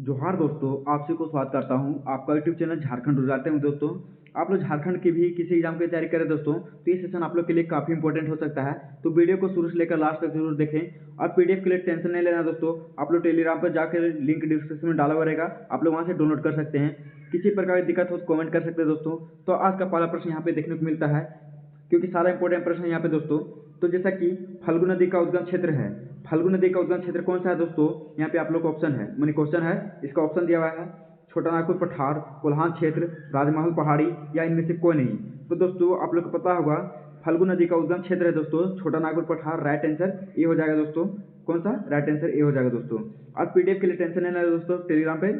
जोहार दोस्तों, आप सभी को स्वागत करता हूं आपका यूट्यूब चैनल झारखंड रुझाते में। दोस्तों, आप लोग झारखंड की भी किसी एग्जाम की तैयारी करें दोस्तों, तो ये सेशन आप लोग के लिए काफ़ी इंपॉर्टेंट हो सकता है। तो वीडियो को शुरू से लेकर लास्ट तक जरूर देखें। और पीडीएफ के लिए टेंशन नहीं लेना दोस्तों, आप लोग टेलीग्राम पर जाकर लिंक डिस्क्रिप्शन में डाला हुआ रहेगा, आप लोग वहाँ से डाउनलोड कर सकते हैं। किसी प्रकार की दिक्कत हो तो कमेंट कर सकते हैं दोस्तों। तो आज का पहला प्रश्न यहाँ पे देखने को मिलता है, क्योंकि सारा इंपॉर्टेंट प्रश्न है यहाँ पे दोस्तों। तो जैसा कि फल्गु नदी का उद्गम क्षेत्र है, फल्गु नदी का उद्गम क्षेत्र कौन सा है दोस्तों? यहाँ पे आप लोग को ऑप्शन है, मैंने क्वेश्चन है, इसका ऑप्शन दिया हुआ है छोटा नागपुर पठार, कोल्हान क्षेत्र, राजमहल पहाड़ी या इनमें से कोई नहीं। तो दोस्तों आप लोग को पता होगा फल्गु नदी का उद्गम क्षेत्र है दोस्तों छोटा नागपुर पठार। राइट आंसर ए हो जाएगा दोस्तों। कौन सा? राइट आंसर ए हो जाएगा दोस्तों। और पीडीएफ के लिए टेंशन नहीं लेना दोस्तों, टेलीग्राम पे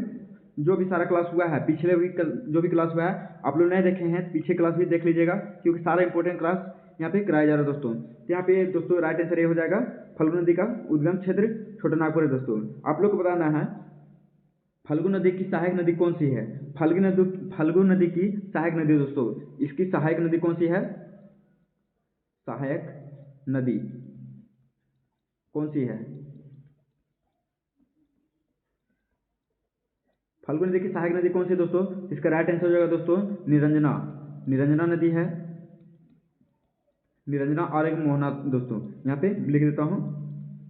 जो भी सारा क्लास हुआ है, पिछले भी जो भी क्लास हुआ है आप लोग नहीं देखे हैं, पीछे क्लास भी देख लीजिएगा, क्योंकि सारा इंपॉर्टेंट क्लास यहाँ पे कराया जा रहा है दोस्तों। तो यहाँ पे दोस्तों राइट आंसर ये हो जाएगा, फल्गु नदी का उद्गम क्षेत्र छोटा नागपुर है दोस्तों। आप लोग को बताना है फल्गु नदी की सहायक नदी कौन सी है। फल्गु नदी की सहायक नदी दोस्तों, इसकी सहायक नदी कौन सी है? सहायक नदी कौन सी है? फल्गु नदी की सहायक नदी कौन सी है दोस्तों? इसका राइट आंसर हो जाएगा दोस्तों निरंजना। निरंजना नदी है, निरंजना और एक मोहना दोस्तों, यहाँ पे लिख देता हूँ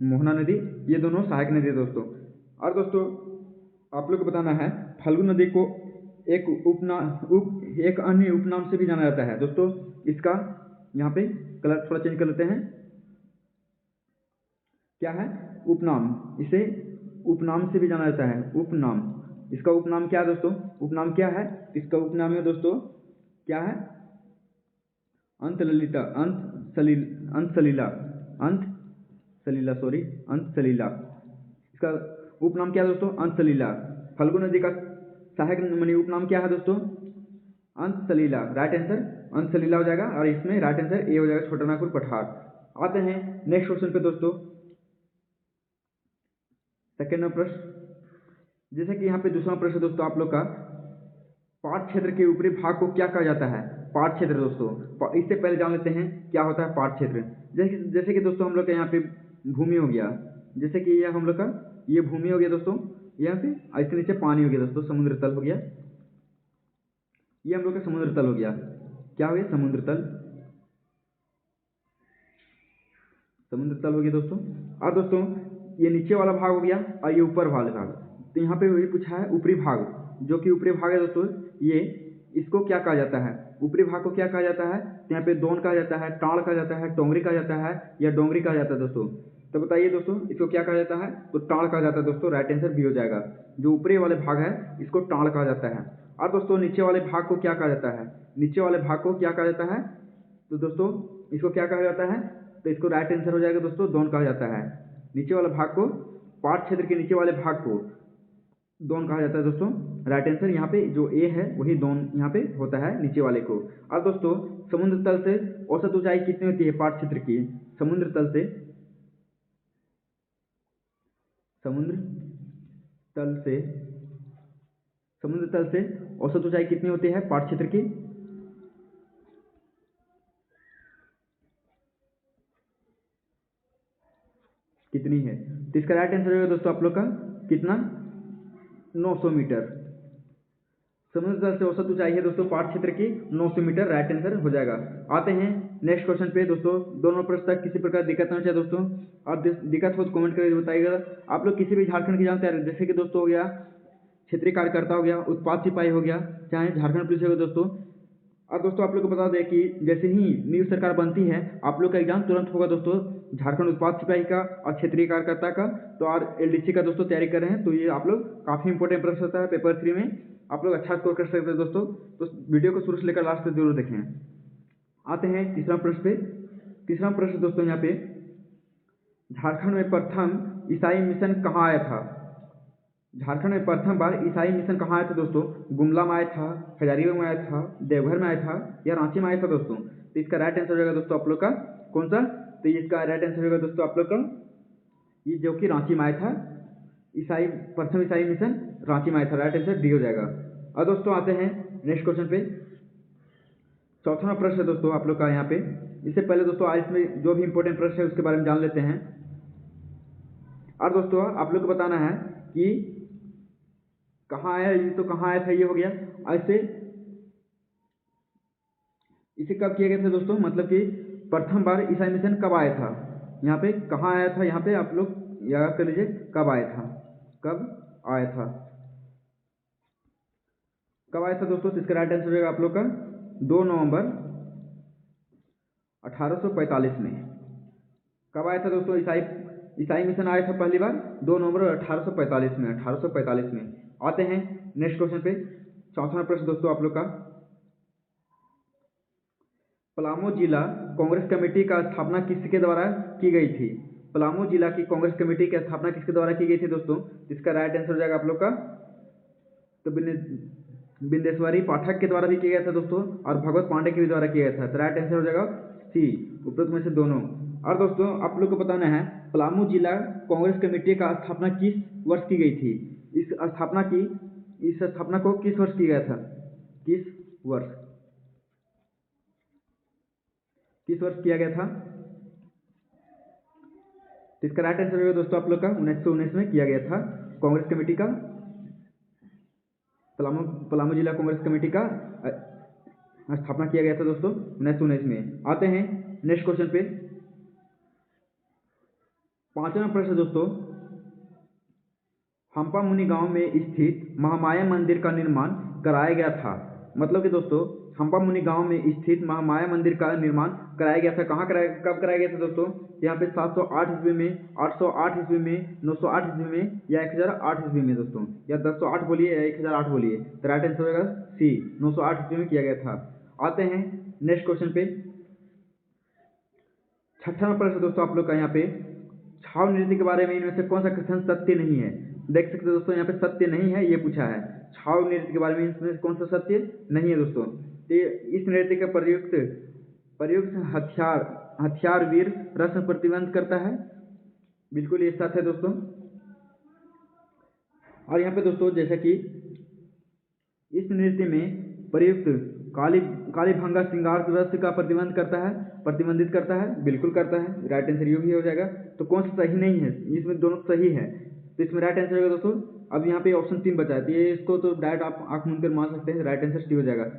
मोहना नदी, ये दोनों सहायक नदी है दोस्तों। और दोस्तों आप लोग को बताना है फल्गु नदी को एक अन्य उपनाम से भी जाना जाता है दोस्तों। इसका यहाँ पे कलर थोड़ा चेंज कर लेते हैं, क्या है? उपनाम। इसे उपनाम से भी जाना जाता है, उपनाम। इसका उपनाम क्या है दोस्तों? उपनाम क्या है? इसका उपनाम है दोस्तों, क्या है? अंत ललिता, अंत सलीला। इसका उपनाम क्या है दोस्तों? अंत सलीला। फल्गु नदी का सहायक मनी उपनाम क्या है दोस्तों? अंत सलीला। राइट आंसर अंत सलीला हो जाएगा, और इसमें राइट आंसर ए हो जाएगा छोटा नागपुर पठार। आते हैं नेक्स्ट क्वेश्चन पे दोस्तों, सेकेंड प्रश्न। जैसे कि यहाँ पे दूसरा प्रश्न दोस्तों आप लोग का, पाट क्षेत्र के ऊपरी भाग को क्या कहा जाता है? पाट क्षेत्र दोस्तों, इससे पहले जान लेते हैं क्या होता है पाट क्षेत्र। जैसे कि दोस्तों हम लोग का यहाँ पे भूमि हो गया, जैसे कि यह हम लोग का ये भूमि हो गया दोस्तों, यहाँ पे इसके नीचे पानी हो गया दोस्तों, समुद्र तल हो गया, ये हम लोग का समुद्र तल हो गया। क्या हो गया? समुद्र तल, समुद्र तल हो गया दोस्तों। और दोस्तों ये नीचे वाला भाग हो गया और ये ऊपर वाला भाग। तो यहाँ पे वही पूछा है ऊपरी भाग, जो कि ऊपरी भाग है दोस्तों, ये इसको क्या कहा जाता है? ऊपरी भाग को क्या कहा जाता है? तो यहाँ पे दोन कहा जाता है, टाड़ कहा जाता है, टोंगरी कहा जाता है, या डोंगरी कहा जाता है दोस्तों। तो बताइए दोस्तों इसको क्या कहा जाता है? तो टाड़ कहा जाता है दोस्तों। राइट आंसर बी हो जाएगा। जो ऊपरी वाले भाग है इसको टाड़ कहा जाता है। और दोस्तों नीचे वाले भाग को क्या कहा जाता है? नीचे वाले भाग को क्या कहा जाता है? तो दोस्तों इसको क्या कहा जाता है? तो इसको राइट आंसर हो जाएगा दोस्तों दोन कहा जाता है। नीचे वाले भाग को, पाट क्षेत्र के नीचे वाले भाग को दोन कहा जाता है दोस्तों। राइट आंसर यहाँ पे जो ए है वही दोन यहाँ पे होता है नीचे वाले को। और दोस्तों समुद्र तल से औसत ऊंचाई कितनी होती है पाट क्षेत्र की? समुद्र तल से, समुद्र तल से औसत ऊंचाई कितनी होती है पाट क्षेत्र की? कितनी है? तो इसका राइट आंसर होगा दोस्तों आप लोग का कितना? 900 मीटर। समुद्र तल से औसत ऊंचाई है दोस्तों पाट क्षेत्र की 900 मीटर। राइट आंसर हो जाएगा। आते हैं नेक्स्ट क्वेश्चन पे दोस्तों। दोनों प्रश्न तक किसी प्रकार दिक्कत नहीं चाहिए दोस्तों, और दिक्कत हो तो कमेंट करके बताइएगा। आप लोग किसी भी झारखंड की जानते हैं, जैसे कि दोस्तों हो गया क्षेत्रीय कार्यकर्ता हो गया, उत्पाद सिपाही हो गया, चाहे झारखंड पुलिस हो गया दोस्तों। और दोस्तों आप लोग को बता दें कि जैसे ही न्यू सरकार बनती है आप लोग का एग्जाम तुरंत होगा दोस्तों, झारखंड उत्पाद सिपाही का और क्षेत्रीय कार्यकर्ता का। तो और एलडीसी का दोस्तों तैयारी कर रहे हैं, तो ये आप लोग काफ़ी इंपॉर्टेंट प्रश्न होता है पेपर 3 में, आप लोग अच्छा स्कोर कर सकते हैं दोस्तों। तो वीडियो को शुरू से लेकर लास्ट तक जरूर देखें। आते हैं तीसरा प्रश्न पे। तीसरा प्रश्न दोस्तों यहाँ पे, झारखंड में प्रथम ईसाई मिशन कहाँ आया था? झारखंड में प्रथम बार ईसाई मिशन कहाँ आया था दोस्तों? गुमला में आया था, हजारीबाग में आया था, देवघर में आया था, या रांची में आया था दोस्तों। तो इसका राइट आंसर हो जाएगा दोस्तों आप लोग का कौन सा? तो इसका राइट आंसर होगा दोस्तों आप लोग का ये, जो कि रांची में आया था। प्रथम ईसाई मिशन रांची में आया था। राइट आंसर डी हो जाएगा। और दोस्तों आते हैं नेक्स्ट क्वेश्चन पे। चौथा प्रश्न है दोस्तों आप लोग का यहाँ पे। इससे पहले दोस्तों आज में जो भी इंपॉर्टेंट प्रश्न है उसके बारे में जान लेते हैं। और दोस्तों आप लोग को बताना है कि कहाँ आया, ये तो कहाँ आया था ये हो गया। ऐसे इसे कब किया गया था दोस्तों, मतलब कि प्रथम बार ईसा मिशन कब आया था, यहाँ पे कहाँ आया था, यहाँ पे आप लोग याद कर लीजिए कब आया था, कब आया था, कब आया था दोस्तों। तो इसका राइट आंसर होगा आप लोग का 2 नवंबर 1845 में। कब आया था दोस्तों ईसाई ईसाई मिशन आया था पहली बार 2 नवंबर 1845 में, 1845 में। आते हैं नेक्स्ट क्वेश्चन पे। चौथा प्रश्न दोस्तों आप लोग का, पलामू जिला कांग्रेस कमेटी का स्थापना किसके द्वारा की गई थी। पलामू जिला की कांग्रेस कमेटी की स्थापना किसके द्वारा की गई थी दोस्तों। इसका राइट आंसर हो जाएगा आप लोग का, तो बिंदेश्वरी पाठक के द्वारा भी किया गया था दोस्तों, और भगवत पांडे के भी द्वारा किया गया था। तो राइट आंसर हो जाएगा सी, उपरोक्त में से दोनों। और दोस्तों आप लोग को बताना है पलामू जिला कांग्रेस कमेटी का स्थापना किस वर्ष की गई थी। इस स्थापना को किस वर्ष किया गया था, किस वर्ष किया गया था। तो इसका राइट आंसर होगा दोस्तों आप लोग का 1919 में किया गया था कांग्रेस कमेटी का, पलामू जिला कांग्रेस कमेटी का स्थापना किया गया था दोस्तों 1919 में। आते हैं नेक्स्ट क्वेश्चन पे। पांचवा प्रश्न दोस्तों, हम्पा मुनि गांव में स्थित महामाया मंदिर का निर्माण कराया गया था। मतलब कि दोस्तों हम्पा मुनि गांव में स्थित महामाया मंदिर का निर्माण कराया गया था। कब कराया गया था दोस्तों, यहाँ पे 708 ईस्वी में, 808 ईस्वी में, 908 ईस्वी में या 1008 ईस्वी में दोस्तों, या 1008 बोलिए या 1008 बोलिए। तो राइट आंसर होगा सी, 908 ईस्वी में किया गया था। आते हैं नेक्स्ट क्वेश्चन पे। छठा प्रश्न दोस्तों आप लोग का, यहाँ पे छाव नृत्य के बारे में इनमें से कौन सा कथन सत्य नहीं है। देख सकते हो दोस्तों यहाँ पे सत्य नहीं है ये पूछा है, छाव नृत्य के बारे में इसमें कौन सा सत्य नहीं है दोस्तों। तो इस नृत्य का प्रयुक्त हथियार वीर रस्म प्रतिबंध करता है, बिल्कुल ये सत्य है दोस्तों। और यहाँ पे दोस्तों जैसा कि इस नृत्य में प्रयुक्त कालीभंगा श्रृंगार रस का प्रतिबंधित करता है, बिल्कुल करता है। राइट आंसर ये भी हो जाएगा। तो कौन सा सही नहीं है, इसमें दोनों सही है, तो इसमें राइट आंसर होगा दोस्तों। अब यहाँ पे ऑप्शन 3 बचा है, तो ये इसको तो डायरेक्ट आप आंख मूंद कर मान सकते हैं। राइट आंसर सी हो जाएगा।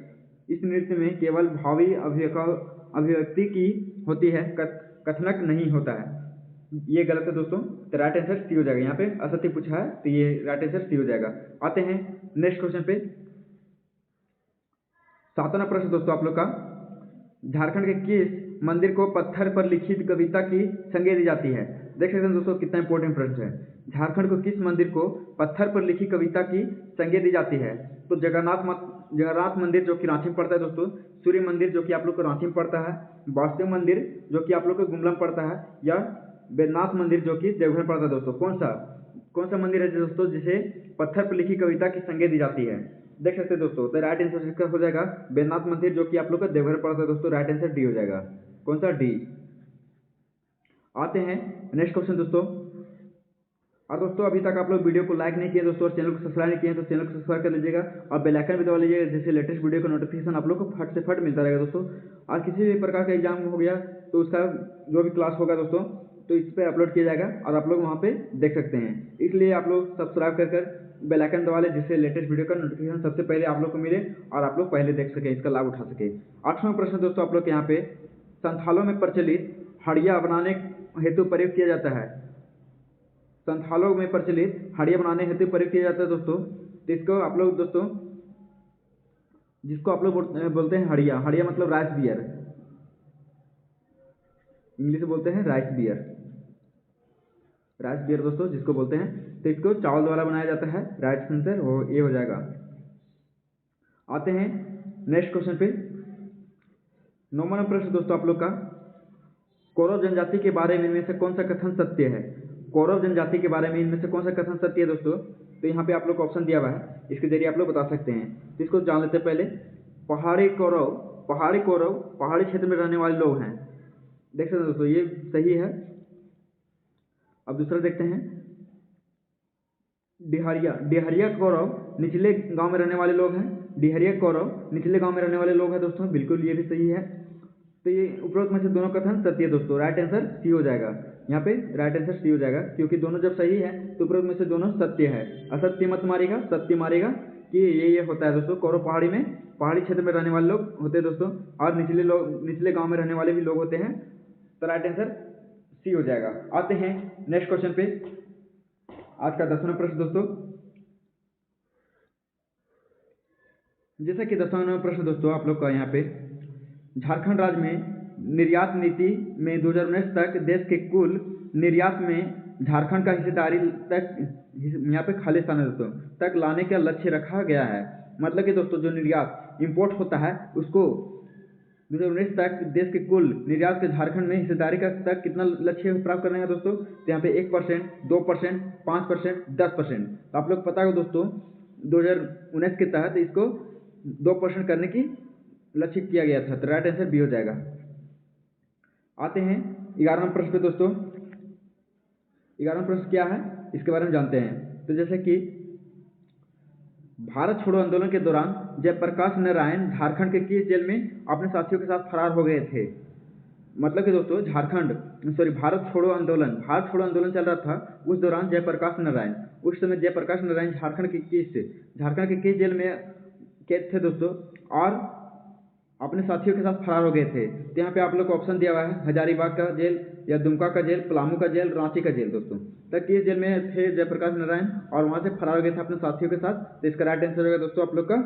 इस नृत्य में केवल भावी अभिव्यक्ति की होती है, कथनक नहीं होता है, ये गलत है दोस्तों। तो राइट आंसर सी हो जाएगा। यहाँ पे असत्य पूछा है तो ये राइट आंसर सी हो जाएगा। आते हैं नेक्स्ट क्वेश्चन पे। सातवां प्रश्न दोस्तों आप लोग का, झारखंड के किस मंदिर को पत्थर पर लिखित कविता की संज्ञा दी जाती है। देख सकते हैं दोस्तों कितना इंपॉर्टेंट प्रश्न है। झारखंड को किस मंदिर को पत्थर पर लिखी कविता की संज्ञा दी जाती है। तो जगन्नाथ मंदिर जो कि रांची में पड़ता है दोस्तों, सूर्य मंदिर जो कि आप लोग को रांची में पड़ता है, वासुदेव मंदिर जो कि आप लोग को गुमला में पड़ता है, या बैद्यनाथ मंदिर जो कि देवघर में पड़ता है दोस्तों। कौन सा मंदिर है दोस्तों जिसे पत्थर पर लिखी कविता की संज्ञा दी जाती है। देख सकते हैं दोस्तों, तो राइट आंसर इसका हो जाएगा बैद्यनाथ मंदिर जो कि आप लोग का देवघर पड़ता है दोस्तों। राइट आंसर डी हो जाएगा। कौन सा, डी। आते हैं नेक्स्ट क्वेश्चन दोस्तों। और दोस्तों अभी तक आप लोग वीडियो को लाइक नहीं किए दोस्तों और चैनल को सब्सक्राइब नहीं किए तो चैनल को सब्सक्राइब कर लीजिएगा और बेल आइकन भी दबा लीजिएगा, जिससे लेटेस्ट वीडियो का नोटिफिकेशन आप लोग को फट से फट मिलता रहेगा दोस्तों। और किसी भी प्रकार का एग्जाम हो गया तो उसका जो भी क्लास होगा दोस्तों तो इस पर अपलोड किया जाएगा और आप लोग वहाँ पे देख सकते हैं। इसलिए आप लोग सब्सक्राइब कर बेल आइकन दबा लें, जिससे लेटेस्ट वीडियो का नोटिफिकेशन सबसे पहले आप लोग को मिले और आप लोग पहले देख सकें, इसका लाभ उठा सके। 8वां प्रश्न दोस्तों आप लोग के यहाँ पे, संथालों में प्रचलित हड़िया बनाने हेतु प्रयोग किया जाता है। संथालों में प्रचलित हड़िया बनाने हेतु प्रयोग किया जाता है दोस्तों। तो इसको आप लोग दोस्तों, जिसको आप लोग बोलते हैं हड़िया मतलब राइस बियर, इंग्लिश में बोलते हैं राइस बियर दोस्तों जिसको बोलते हैं। तो इसको चावल द्वारा बनाया जाता है। राइट आंसर ये हो जाएगा। आते हैं नेक्स्ट क्वेश्चन पे। 9वां प्रश्न दोस्तों आप लोग का, कौरव जनजाति के बारे में इनमें से कौन सा कथन सत्य है। कौरव जनजाति के बारे में इनमें से कौन सा कथन सत्य है दोस्तों। तो यहाँ पे आप लोग को ऑप्शन दिया हुआ है, इसके जरिए आप लोग बता सकते हैं। तो इसको जान लेते हैं पहले। पहाड़ी कौरव पहाड़ी क्षेत्र में रहने वाले लोग हैं। देख सकते हैं दोस्तों ये सही है। अब दूसरा देखते हैं, डिहरिया कौरव निचले गांव में रहने वाले लोग हैं। डिहरिया कौरव निचले गांव में रहने वाले लोग हैं दोस्तों, बिल्कुल ये भी सही है। तो ये उपरोक्त में से दोनों कथन सत्य है दोस्तों। राइट आंसर सी हो जाएगा। यहाँ पे राइट आंसर सी हो जाएगा, क्योंकि दोनों जब सही है तो उपरोक्त में से दोनों सत्य है। असत्य मत मारेगा, सत्य मारेगा कि ये होता है दोस्तों। कौरव पहाड़ी में, पहाड़ी क्षेत्र में रहने वाले लोग होते हैं दोस्तों, और निचले गांव में रहने वाले भी लोग होते हैं। तो राइट आंसर सी हो जाएगा। आते हैं नेक्स्ट क्वेश्चन पे, आज का 10वां प्रश्न दोस्तों। जैसा कि 10वां प्रश्न दोस्तों आप लोग का यहाँ पे, झारखंड राज्य में निर्यात नीति में 2019 तक देश के कुल निर्यात में झारखंड का हिस्सेदारी तक, यहाँ पे खाली स्थान है दोस्तों, तक लाने का लक्ष्य रखा गया है। मतलब कि दोस्तों जो निर्यात इंपोर्ट होता है उसको 2019 तक देश के कुल निर्यात के झारखंड में हिस्सेदारी का तक कितना लक्ष्य प्राप्त करना है दोस्तों। तो यहाँ पे 1%, 2%, 5%, 10%। तो आप लोग पता हो दोस्तों 2019 के तहत इसको 2% करने की लक्ष्य किया गया था। तो राइट आंसर बी हो जाएगा। आते हैं 11वां प्रश्न पे दोस्तों। 11वां प्रश्न क्या है इसके बारे में जानते हैं। तो जैसे कि भारत छोड़ो आंदोलन के दौरान जयप्रकाश नारायण झारखंड के किस जेल में अपने साथियों के साथ फरार हो गए थे। मतलब कि दोस्तों भारत छोड़ो आंदोलन चल रहा था, उस दौरान जयप्रकाश नारायण, उस समय जयप्रकाश नारायण झारखंड के किस जेल में कैद थे दोस्तों, और अपने साथियों के साथ फरार हो गए थे। तो यहाँ पे आप लोग को ऑप्शन दिया हुआ है, हजारीबाग का जेल, या दुमका का जेल, पलामू का जेल, रांची का जेल दोस्तों। तक किस जेल में थे जयप्रकाश नारायण और वहां से फरार हो गए थे अपने साथियों के साथ। तो इसका राइट आंसर होगा दोस्तों आप लोग का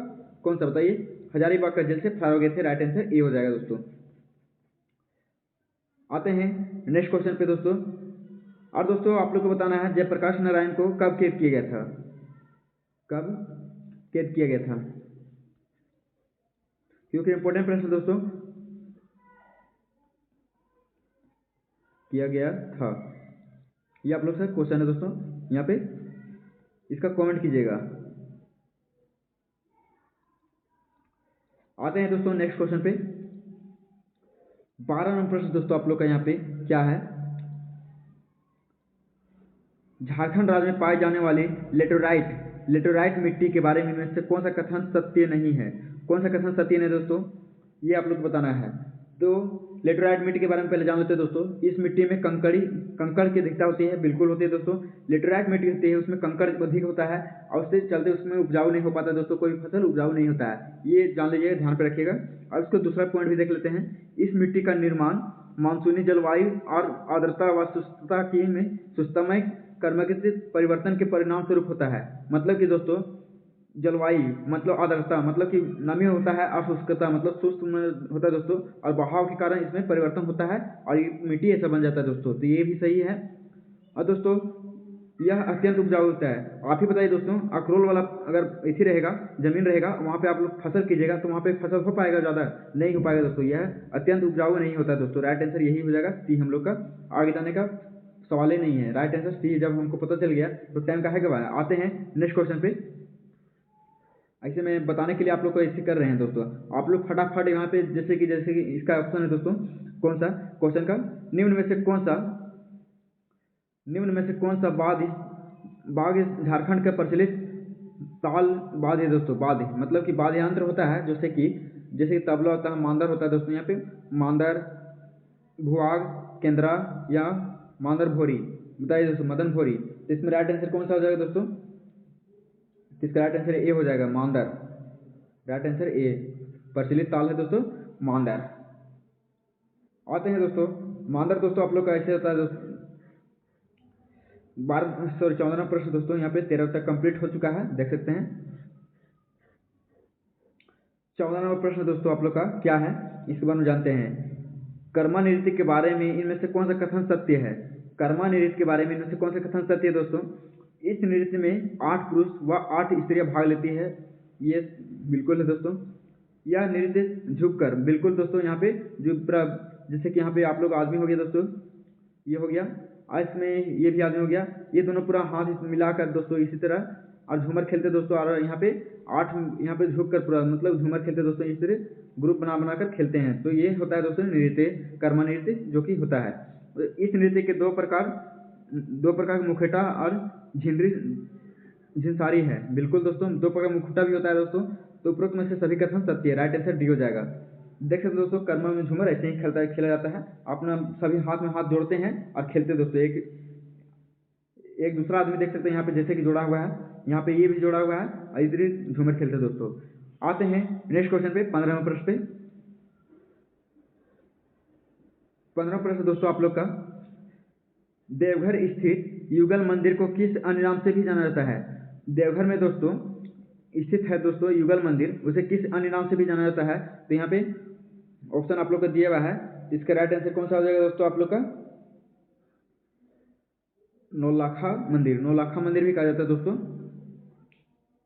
कौन सा बताइए। हजारीबाग का जेल से फरार हो गए थे। राइट आंसर ए हो जाएगा दोस्तों। आते हैं नेक्स्ट क्वेश्चन पे दोस्तों। और दोस्तों आप लोग को बताना है जयप्रकाश नारायण को कब कैद किया गया था, कब कैद किया गया था, क्योंकि इंपॉर्टेंट प्रश्न दोस्तों किया गया था। ये आप लोग से क्वेश्चन है दोस्तों, यहाँ पे इसका कमेंट कीजिएगा। आते हैं दोस्तों नेक्स्ट क्वेश्चन पे। 12वां प्रश्न दोस्तों आप लोग का यहाँ पे क्या है, झारखंड राज्य में पाई जाने वाली लेटोराइट मिट्टी के बारे में से कौन सा कथन सत्य नहीं है। कौन सा कथन सत्य नहीं दोस्तों, ये आप लोग को बताना है। तो लेटोराइट मिट्टी के बारे में पहले जान लेते हैं दोस्तों। इस मिट्टी में कंकड़ की अधिकता होती है, बिल्कुल होती है दोस्तों। लेटोराइट मिट्टी होती है उसमें कंकड़ अधिक होता है, और उससे चलते उसमें उपजाऊ नहीं हो पाता दोस्तों, कोई फसल उपजाऊ नहीं होता है। ये जान लीजिएगा, ध्यान पे रखिएगा। और उसको दूसरा पॉइंट भी देख लेते हैं। इस मिट्टी का निर्माण मानसूनी जलवायु और आर्द्रता व शुष्कता की में सुस्तमय कर्मगतिक परिवर्तन के परिणाम स्वरूप होता है। मतलब कि दोस्तों जलवायु मतलब आर्द्रता मतलब कि नमी होता है, और शुष्कता मतलब शुष्क होता है दोस्तों, और बहाव के कारण इसमें परिवर्तन होता है और ये मिट्टी ऐसा बन जाता है दोस्तों। तो ये भी सही है। और दोस्तों यह अत्यंत उपजाऊ होता है। आप ही बताइए दोस्तों, अखरोल वाला अगर इसी रहेगा, जमीन रहेगा, वहाँ पे आप लोग फसल कीजिएगा तो वहाँ पे फसल हो पाएगा, ज़्यादा नहीं हो पाएगा दोस्तों। यह अत्यंत उपजाऊ नहीं होता दोस्तों। राइट आंसर यही हो जाएगा सी। हम लोग का आगे जाने का सवाल ही नहीं है। Right answer C. जब हमको पता चल गया तो टाइम का है कब आया। आते हैं नेक्स्ट क्वेश्चन पे। ऐसे में बताने के लिए आप लोग को ऐसे कर रहे हैं दोस्तों। आप लोग फटाफट यहाँ पे जैसे कि इसका ऑप्शन है दोस्तों, कौन सा क्वेश्चन का, निम्न में से कौन सा बाघ झारखंड का प्रचलित ताल वाद्य है दोस्तों। वाद्य मतलब कि वाद्य यंत्र होता है, जैसे कि तबला होता है, मांदर होता है दोस्तों। यहाँ पे मांदर, भुआग, केंद्रा या मांदर भोरी, बताइए दोस्तों। मदन भोरी। तो इसमें राइट आंसर कौन सा हो जाएगा दोस्तों। इसका राइट आंसर ए हो जाएगा, मांदर। Right answer A. प्रचलित ताल है दोस्तों मांदर। आते हैं दोस्तों मांदर दोस्तों आप लोग का ऐसे होता है दोस्तों। 14वां प्रश्न दोस्तों, यहाँ पे 13 तक कंप्लीट हो चुका है, देख सकते हैं। 14वां प्रश्न दोस्तों आप लोग का क्या है इसके बारे में जानते हैं। कर्मा नृत्य के बारे में इनमें से कौन सा कथन सत्य है। कर्मा नृत्य के बारे में इनमें से कौन सा कथन सत्य है दोस्तों। इस नृत्य में 8 पुरुष व 8 स्त्रियां भाग लेती है, ये बिल्कुल है दोस्तों। यह नृत्य झुककर, बिल्कुल दोस्तों। यहाँ पे जो जैसे कि यहाँ पे आप लोग आदमी हो गया दोस्तों, ये हो गया, और इसमें ये भी आदमी हो गया। ये दोनों पूरा हाथ मिलाकर दोस्तों इसी तरह और झूमर खेलते दोस्तों। और यहाँ पे 8 यहाँ पे झुक कर पूरा मतलब झूमर खेलते दोस्तों, इस तरह ग्रुप बनाकर खेलते हैं। तो ये होता है दोस्तों नृत्य, कर्मा नृत्य जो कि होता है। इस नृत्य के दो प्रकार के मुखौटा और झिंसारी है, बिल्कुल दोस्तों। 2 प्रकार मुखौटा भी होता है दोस्तों। तो उपरोक्त में से सभी कथन सत्य है। राइट आंसर डी हो जाएगा। देख सकते दोस्तों, कर्म में झूमर ऐसे ही खेला जाता है। अपना सभी हाथ में हाथ जोड़ते हैं और खेलते हैं दोस्तों। एक दूसरा आदमी देख सकते हैं यहाँ पे जैसे कि जोड़ा हुआ है, यहाँ पे ये भी जोड़ा हुआ है और इधर ही झूमर खेलते हैं दोस्तों। आते हैं नेक्स्ट क्वेश्चन पे, 15वें प्रश्न पे। 15वां प्रश्न दोस्तों आप लोग का, देवघर स्थित युगल मंदिर को किस अन्य नाम से भी जाना जाता है? देवघर में दोस्तों स्थित है दोस्तों युगल मंदिर, उसे किस अन्य नाम से भी जाना जाता है? तो यहाँ पे ऑप्शन आप लोग का दिया हुआ है, इसका राइट आंसर कौन सा हो जाएगा दोस्तों आप लोग का? नौलखा मंदिर। नौलखा मंदिर भी कहा जाता है दोस्तों,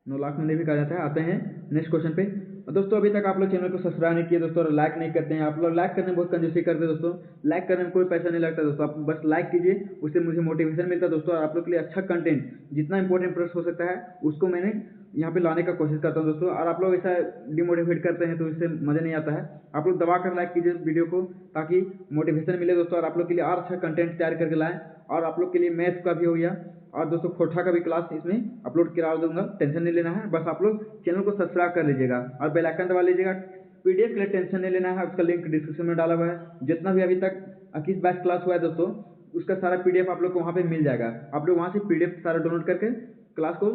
नौलखा मंदिर भी कहा जाता है। आते हैं नेक्स्ट क्वेश्चन पे। दोस्तों अभी तक आप लोग चैनल को सब्सक्राइब नहीं किए दोस्तों और लाइक नहीं करते हैं। आप लोग लाइक करने में बहुत कंजूसी करते हैं दोस्तों। लाइक करने में कोई पैसा नहीं लगता दोस्तों, आप बस लाइक कीजिए, उससे मुझे मोटिवेशन मिलता है दोस्तों। और आप लोग के लिए अच्छा कंटेंट, जितना इंपॉर्टेंट प्रश्न हो सकता है उसको मैंने यहाँ पे लाने का कोशिश करता हूँ दोस्तों। और आप लोग ऐसा डिमोटिवेट करते हैं तो इससे मज़ा नहीं आता है। आप लोग दबा कर लाइक कीजिए वीडियो को, ताकि मोटिवेशन मिले दोस्तों और आप लोग के लिए और अच्छा कंटेंट तैयार करके लाएँ। और आप लोग के लिए मैथ्स का भी हो गया और दोस्तों खोटा का भी क्लास इसमें अपलोड करा दूंगा, टेंशन नहीं लेना है। बस आप लोग चैनल को सब्सक्राइब कर लीजिएगा और बेल आइकन दबा लीजिएगा। पीडीएफ के लिए टेंशन नहीं लेना है, उसका लिंक डिस्क्रिप्शन में डाला हुआ है। जितना भी अभी तक 21 बैच क्लास हुआ है दोस्तों, उसका सारा पीडीएफ आप लोग को वहाँ पे मिल जाएगा। आप लोग वहाँ से पीडीएफ सारा डाउनलोड करके क्लास को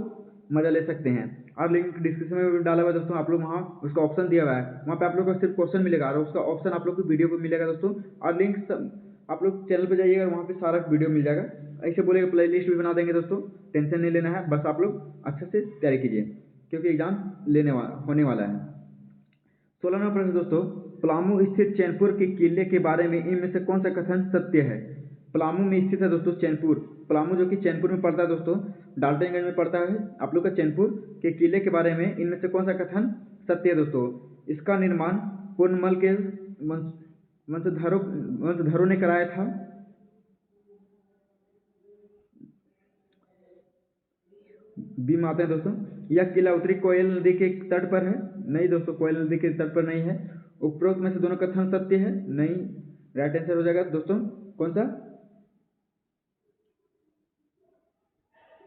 मजा ले सकते हैं। और लिंक डिस्क्रिप्शन में भी डाला हुआ है दोस्तों, आप लोग वहाँ उसका ऑप्शन दिया हुआ है, वहाँ पे आप लोग को सिर्फ क्वेश्चन मिलेगा और उसका ऑप्शन आप लोग को वीडियो को मिलेगा दोस्तों। और लिंक आप लोग चैनल पे जाइएगा, वहाँ पे सारा वीडियो मिल जाएगा। ऐसे बोलेगा प्ले लिस्ट भी बना देंगे दोस्तों, टेंशन नहीं लेना है। बस आप लोग अच्छे से तैयारी कीजिए क्योंकि एग्जाम होने वाला है। 16वां प्रश्न दोस्तों, पलामू स्थित चैनपुर के किले के बारे में इनमें से कौन सा कथन सत्य है? पलामू में स्थित है दोस्तों चैनपुर। पलामू जो कि चैनपुर में पड़ता है दोस्तों, डाल्टनगंज में पड़ता है आप लोग का। चैनपुर के किले के बारे में इनमें से कौन सा कथन सत्य है दोस्तों? इसका निर्माण पूर्णमल के वंशधरों ने कराया था। बी में आते हैं दोस्तों, यह किला उत्तरी कोयल नदी के तट पर है। नहीं दोस्तों, कोयल नदी के तट पर नहीं है। उपरोक्त में से दोनों कथन सत्य है। नहीं, राइट आंसर हो जाएगा दोस्तों कौन सा?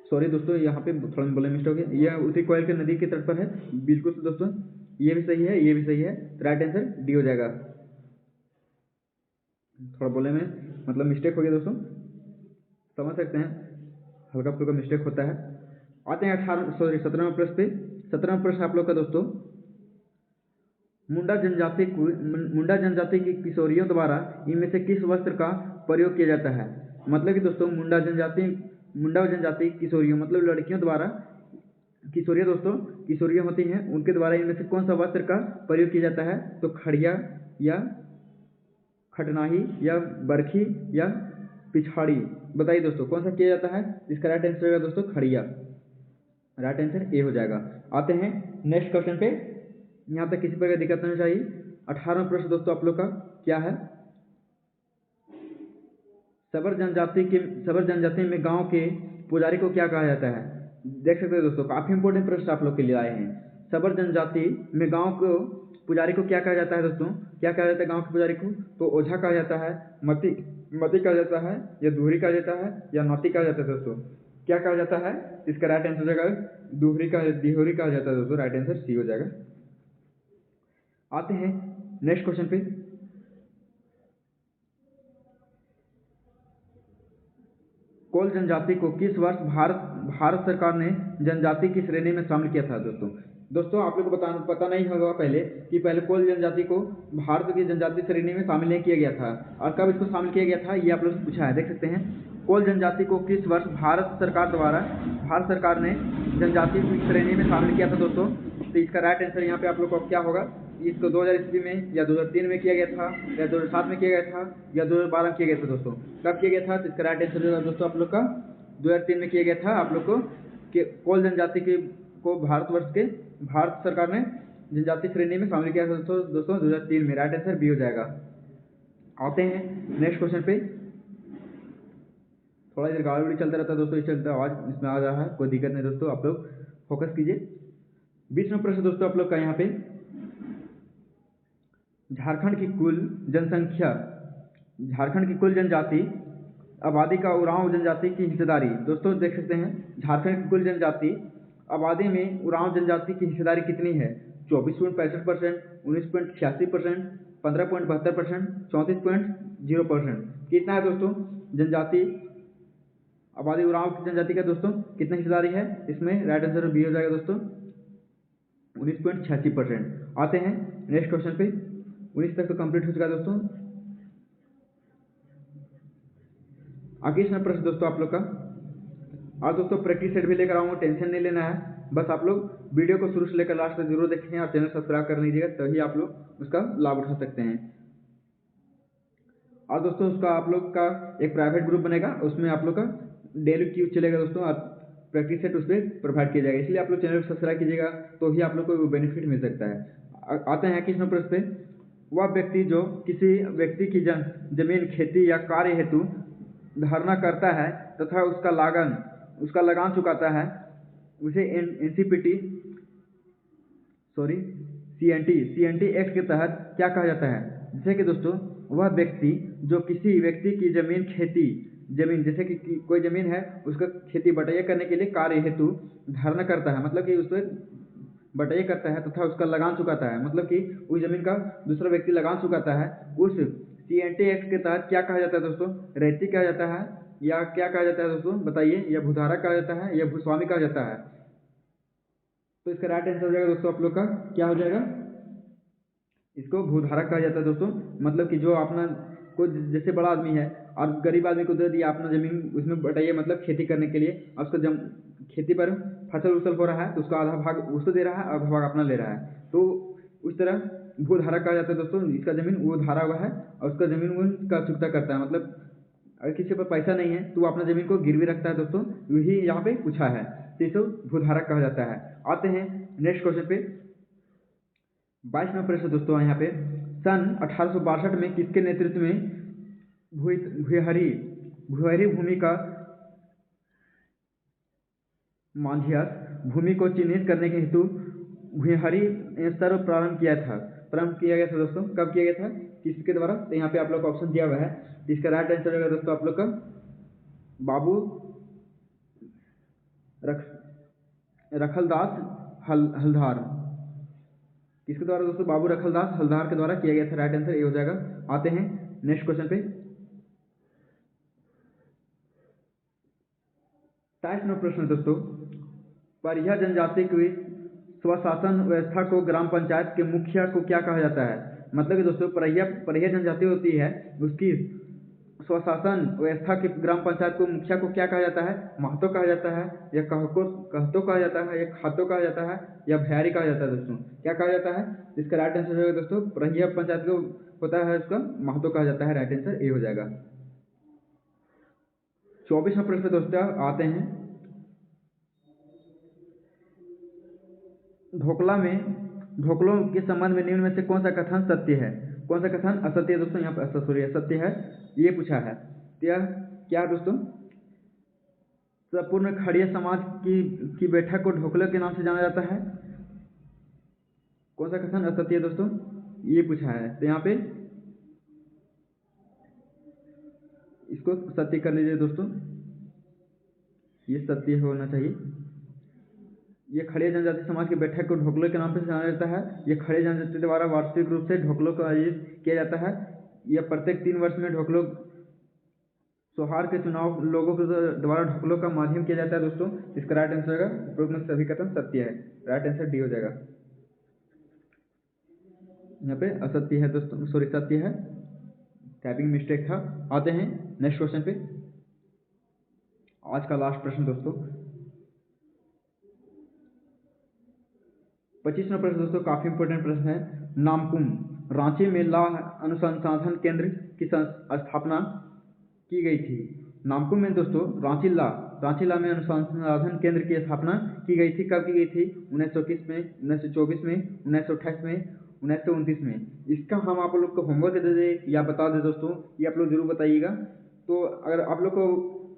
सॉरी दोस्तों, यहाँ पे थोड़ा बोले मिस्टेक हो गया। यह उत्तरी कोयल के नदी के तट पर है, बिल्कुल दोस्तों, ये भी सही है, ये भी सही है। राइट आंसर डी हो जाएगा। थोड़ा बोले में मतलब मिस्टेक हो गया दोस्तों, समझ सकते हैं, हल्का फुल्का मिस्टेक होता है। आते हैं 17वें प्रश्न पे। 17वां प्रश्न आप लोग का दोस्तों, मुंडा जनजाति की किशोरियों द्वारा इनमें से किस वस्त्र का प्रयोग किया जाता है? मतलब कि दोस्तों मुंडा जनजाति किशोरियों मतलब लड़कियों द्वारा, किशोरियाँ होती हैं, उनके द्वारा इनमें से कौन सा वस्त्र का प्रयोग किया जाता है? तो खड़िया या खटनाही या बरखी या पिछाड़ी, बताइए दोस्तों कौन सा किया जाता है? इसका राइट आंसर होगा दोस्तों खड़िया। राइट आंसर ए हो जाएगा। आते हैं नेक्स्ट क्वेश्चन पे, यहाँ तक किसी प्रकार की दिक्कत नहीं चाहिए। 18वां प्रश्न दोस्तों आप लोग का क्या है? सबर जनजाति में गांव के पुजारी को क्या कहा जाता है? देख सकते हैं दोस्तों, काफी इंपॉर्टेंट प्रश्न आप लोग के लिए आए हैं। सबर जनजाति में गांव को पुजारी को क्या कहा जाता है दोस्तों? क्या कहा जाता है गांव के पुजारी को? तो ओझा कहा जाता है, मती कहा जाता है, या दूहरी कहा जाता है, या नाती कहा जाता है दोस्तों? क्या कहा जाता है? इसका राइट आंसर हो जाएगा दिहोरी कहा जाता है दोस्तों। राइट आंसर सी हो जाएगा। आते हैं नेक्स्ट क्वेश्चन पे। कोल जनजाति को किस वर्ष भारत सरकार ने जनजाति की श्रेणी में शामिल किया था दोस्तों आप लोग को पता नहीं होगा पहले कि पहले कोल जनजाति को भारत की जनजाति श्रेणी में शामिल नहीं किया गया था। और कब इसको शामिल किया गया था ये आप लोग से पूछा है, देख सकते हैं। कोल जनजाति को किस वर्ष भारत सरकार ने जनजाति की श्रेणी में शामिल किया था दोस्तों? तो इसका राइट आंसर यहाँ पे आप लोग को क्या होगा? इसको 2000 ईस्वी में या 2003 में किया गया था, या 2007 में किया गया था, या 2012 में किया गया था दोस्तों? कब किया गया था? तो इसका राइट आंसर होगा दोस्तों आप लोग का 2003 में किया गया था। आप लोग को कोल जनजाति को भारत सरकार ने जनजाति श्रेणी में शामिल किया था दोस्तों 2003 में। राइट आंसर बी हो जाएगा। आते हैं नेक्स्ट क्वेश्चन पे। थोड़ा देर गाड़ी चलता रहता है दोस्तों, इस चलते आवाज़ इसमें आ रहा है, कोई दिक्कत नहीं दोस्तों, आप लोग फोकस कीजिए। 20वां प्रश्न दोस्तों आप लोग का यहाँ पे, झारखंड की कुल जनजाति आबादी का उरांव जनजाति की हिस्सेदारी, दोस्तों देख सकते हैं झारखंड की कुल जनजाति आबादी में उरांव जनजाति की हिस्सेदारी कितनी है? 24.65%, 19.86%, 15.72%, 34.0%। कितना है दोस्तों जनजाति आबादी उरांव की जनजाति का दोस्तों कितना हिस्सेदारी है इसमें? राइट आंसर बी हो जाएगा दोस्तों 19.86%। आते हैं नेक्स्ट क्वेश्चन पे। 19 तक तो कंप्लीट हो चुका है दोस्तों। आगे इसमें प्रश्न दोस्तों आप लोग का, और दोस्तों प्रैक्टिस सेट भी लेकर आऊँगा, टेंशन नहीं लेना है। बस आप लोग वीडियो को शुरू से लेकर लास्ट तक जरूर देखें और चैनल सब्सक्राइब कर लीजिएगा, तभी आप लोग उसका लाभ उठा सकते हैं। और दोस्तों उसका आप लोग का एक प्राइवेट ग्रुप बनेगा, उसमें आप लोग का डेली क्यूज चलेगा दोस्तों, और प्रैक्टिस सेट उस पर प्रोवाइड किया जाएगा। इसलिए आप लोग चैनल को सब्सक्राइब कीजिएगा, तो ही आप लोग को बेनिफिट मिल सकता है। आते हैं किस प्रश्न पे। वह व्यक्ति जो किसी व्यक्ति की जमीन, खेती या कार्य हेतु धारणा करता है तथा उसका लगान चुकाता है, उसे CNT एक्ट के तहत क्या कहा जाता है? जैसे कि दोस्तों वह व्यक्ति जो किसी व्यक्ति की जमीन, जैसे कि कोई जमीन है उसका खेती बटाई करने के लिए कार्य हेतु धारणा करता है, मतलब कि उस पर बटाई करता है तथा उसका लगान चुकाता है, मतलब कि उस जमीन का दूसरा व्यक्ति लगान चुकाता है, उस CNT एक्ट के तहत क्या कहा जाता है दोस्तों? रैयती कहा जाता है या क्या कहा जाता है दोस्तों बताइए? या भूधारक कहा जाता है या भूस्वामी कहा जाता है? तो इसका राइट आंसर हो जाएगा दोस्तों आप लोग का क्या हो जाएगा? इसको भूधारक कहा जाता है दोस्तों। मतलब कि जो अपना कोई जैसे बड़ा आदमी है और गरीब आदमी को दे दिया अपना जमीन, उसमें बटाइए मतलब खेती करने के लिए, और उसका खेती पर फसल हो रहा है तो उसका आधा भाग उसको दे रहा है, आधा भाग अपना ले रहा है, तो उस तरह भूधारक कहा जाता है दोस्तों। इसका जमीन वो धारा हुआ है और उसका जमीन का चुकता करता है, मतलब अगर किसी पर पैसा नहीं है तो वो अपना जमीन को गिरवी रखता है दोस्तों, यही यहाँ पे पूछा है, तो इसे भूधारक कहा जाता है। आते हैं नेक्स्ट क्वेश्चन पे। 22 नंबर प्रश्न दोस्तों यहाँ पे, सन 1862 में किसके नेतृत्व में भुहरी भूमि का मांझियास भूमि को चिन्हित करने के हेतु भुहरी स्तर प्रारंभ किया गया था दोस्तों? कब किया गया था, किसके द्वारा? तो यहाँ पे आप लोग का ऑप्शन दिया हुआ है, इसका राइट आंसर होगा दोस्तों आप लोग का बाबू रखलदास हल्दार। किसके द्वारा दोस्तों? बाबू रखलदास हल्दार के द्वारा किया गया था। राइट आंसर ये हो जाएगा। आते हैं नेक्स्ट क्वेश्चन पे। 23 नंबर प्रश्न दोस्तों, परिया जनजाति की स्वशासन व्यवस्था को ग्राम पंचायत के मुखिया को क्या कहा जाता है? मतलब कि दोस्तों परिया जनजाति होती है, उसकी स्वशासन व्यवस्था की ग्राम पंचायत को मुखिया को क्या कहा जाता है? महतो कहा जाता है या कहतो कहा जाता है या खातो कहा जाता है या भैयारी कहा जाता है दोस्तों? क्या कहा जाता है? इसका राइट आंसर होगा दोस्तों परिया पंचायत को होता है उसका महतो कहा जाता है। राइट आंसर ए हो जाएगा। 24वां प्रश्न दोस्तों आते हैं, ढोकलों के संबंध में निम्न में से कौन सा कथन सत्य है? कौन सा कथन असत्य है दोस्तों? यहाँ पर सॉरी असत्य है, ये पूछा है। यह क्या है दोस्तों? संपूर्ण खड़िया समाज की बैठक को ढोकले के नाम से जाना जाता है। कौन सा कथन असत्य है दोस्तों? ये पूछा है, तो यहाँ पे इसको सत्य कर लीजिए दोस्तों, ये सत्य होना चाहिए। ये खड़िया जनजाति समाज की बैठक को ढोकले के नाम से जाना जाता है। ये खड़िया जनजाति द्वारा वार्षिक रूप से ढोकलों का आयोजित किया जाता है। यह प्रत्येक 3 वर्ष में ढोकलों सौहार्द के चुनाव लोगों के द्वारा ढोकलों का माध्यम किया जाता है दोस्तों। इसका राइट आंसर होगा उपरोक्त में सभी कथन सत्य है। राइट आंसर डी हो जाएगा। यहाँ पे असत्य है दोस्तों, सॉरी सत्य है, टाइपिंग मिस्टेक था। आते हैं नेक्स्ट क्वेश्चन पे। आज का लास्ट प्रश्न दोस्तों 25वां प्रश्न दोस्तों काफी इंपोर्टेंट प्रश्न है। नामकुम रांची में लौह अनुसंधान केंद्र की स्थापना की गई थी। नामकुम में दोस्तों रांची लौह में अनुसंधान केंद्र की स्थापना की गई थी। कब की गई थी? 1921 में, 1924 में, 1928 में, 1929 में। इसका हम आप लोग को होमवर्क दे दें या बता दें दोस्तों, ये आप लोग जरूर बताइएगा। तो अगर आप लोग को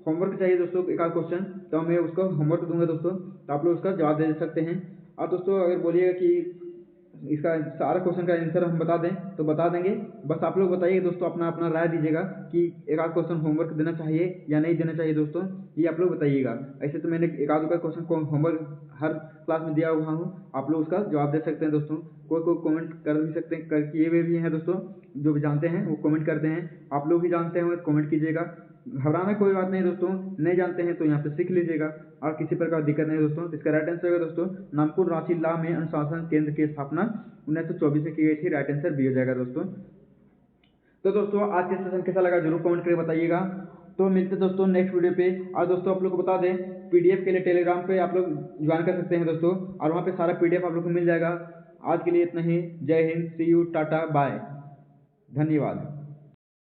होमवर्क चाहिए दोस्तों एक आध क्वेश्चन, तो मैं उसको होमवर्क दूंगा दोस्तों, तो आप लोग उसका जवाब दे सकते हैं। और दोस्तों अगर बोलिएगा कि इसका सारा क्वेश्चन का आंसर हम बता दें तो बता देंगे। बस आप लोग बताइए दोस्तों, अपना अपना राय दीजिएगा कि एक आध क्वेश्चन होमवर्क देना चाहिए या नहीं देना चाहिए दोस्तों, ये आप लोग बताइएगा। ऐसे तो मैंने एक आध का क्वेश्चन को होमवर्क हर क्लास में दिया हुआ हूँ, आप लोग उसका जवाब दे सकते हैं दोस्तों। कोई कमेंट कर भी सकते हैं, कर किए हुए भी हैं दोस्तों, जो भी जानते हैं वो कमेंट करते हैं। आप लोग भी जानते हैं कमेंट कीजिएगा, घबराना कोई बात नहीं दोस्तों, नहीं जानते हैं तो यहाँ पे सीख लीजिएगा और किसी प्रकार दिक्कत नहीं दोस्तों। इसका राइट आंसर होगा दोस्तों, नागपुर रांची ला में अनुशासन केंद्र की स्थापना 1924 में की गई थी। राइट आंसर बी हो जाएगा दोस्तों। तो दोस्तों आज के सेशन कैसा लगा जरूर कमेंट करके बताइएगा। तो मिलते हैं दोस्तों नेक्स्ट वीडियो पे। और दोस्तों आप लोग को बता दें, पीडीएफ के लिए टेलीग्राम पे आप लोग ज्वाइन कर सकते हैं दोस्तों, और वहाँ पे सारा पीडीएफ आप लोग को मिल जाएगा। आज के लिए इतना ही। जय हिंद, सी यू, टाटा, बाय, धन्यवाद।